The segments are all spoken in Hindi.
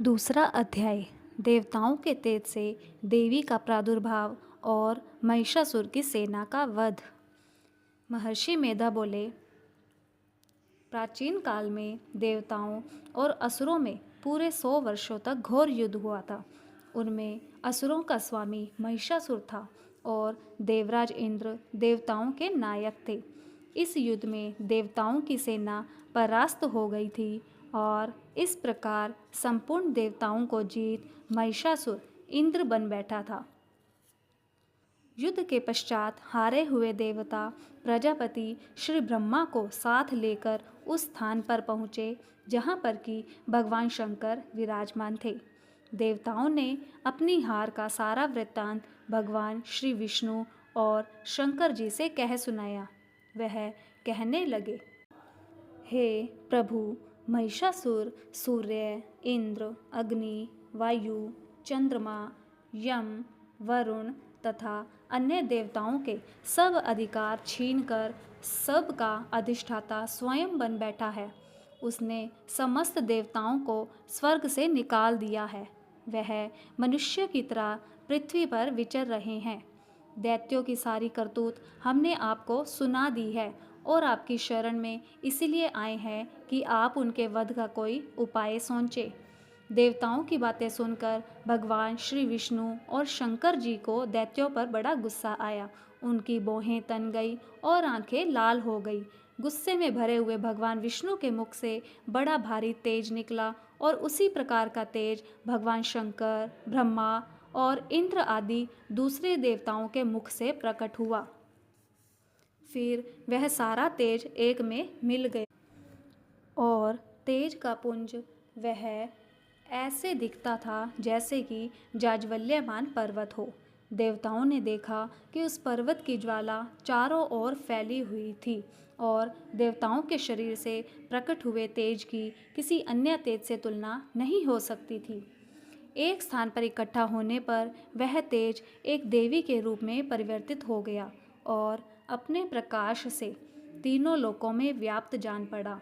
दूसरा अध्याय। देवताओं के तेज से देवी का प्रादुर्भाव और महिषासुर की सेना का वध। महर्षि मेधा बोले, प्राचीन काल में देवताओं और असुरों में पूरे 100 वर्षों तक घोर युद्ध हुआ था। उनमें असुरों का स्वामी महिषासुर था और देवराज इंद्र देवताओं के नायक थे। इस युद्ध में देवताओं की सेना परास्त हो गई थी और इस प्रकार संपूर्ण देवताओं को जीत महिषासुर इंद्र बन बैठा था। युद्ध के पश्चात हारे हुए देवता प्रजापति श्री ब्रह्मा को साथ लेकर उस स्थान पर पहुँचे जहाँ पर कि भगवान शंकर विराजमान थे। देवताओं ने अपनी हार का सारा वृत्तांत भगवान श्री विष्णु और शंकर जी से कह सुनाया। वह कहने लगे, हे प्रभु, महिषासुर सूर्य, इंद्र, अग्नि, वायु, चंद्रमा, यम, वरुण तथा अन्य देवताओं के सब अधिकार छीनकर सबका अधिष्ठाता स्वयं बन बैठा है। उसने समस्त देवताओं को स्वर्ग से निकाल दिया है। वह मनुष्य की तरह पृथ्वी पर विचर रहे हैं। दैत्यों की सारी करतूत हमने आपको सुना दी है और आपकी शरण में इसीलिए आए हैं कि आप उनके वध का कोई उपाय सोचें। देवताओं की बातें सुनकर भगवान श्री विष्णु और शंकर जी को दैत्यों पर बड़ा गुस्सा आया। उनकी भौहें तन गई और आंखें लाल हो गई। गुस्से में भरे हुए भगवान विष्णु के मुख से बड़ा भारी तेज निकला और उसी प्रकार का तेज भगवान शंकर, ब्रह्मा और इंद्र आदि दूसरे देवताओं के मुख से प्रकट हुआ। फिर वह सारा तेज एक में मिल गया और तेज का पुंज वह ऐसे दिखता था जैसे कि जाज्वल्यमान पर्वत हो। देवताओं ने देखा कि उस पर्वत की ज्वाला चारों ओर फैली हुई थी और देवताओं के शरीर से प्रकट हुए तेज की किसी अन्य तेज से तुलना नहीं हो सकती थी। एक स्थान पर इकट्ठा होने पर वह तेज एक देवी के रूप में परिवर्तित हो गया और अपने प्रकाश से तीनों लोकों में व्याप्त जान पड़ा।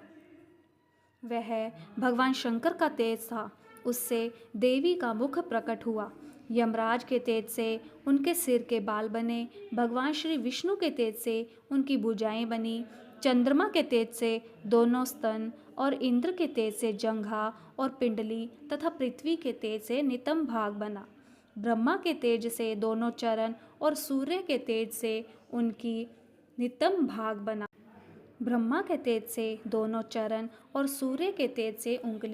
वह भगवान शंकर का तेज था। उससे देवी का मुख प्रकट हुआ। यमराज के तेज से उनके सिर के बाल बने। भगवान श्री विष्णु के तेज से उनकी भुजाएं बनी। चंद्रमा के तेज से दोनों स्तन और इंद्र के तेज से जंघा और पिंडली तथा पृथ्वी के तेज से नितंब भाग बना। ब्रह्मा के तेज से दोनों चरण और सूर्य के तेज से उनकी नितंब भाग बना। ब्रह्मा के तेज से दोनों चरण और सूर्य के तेज से उंगली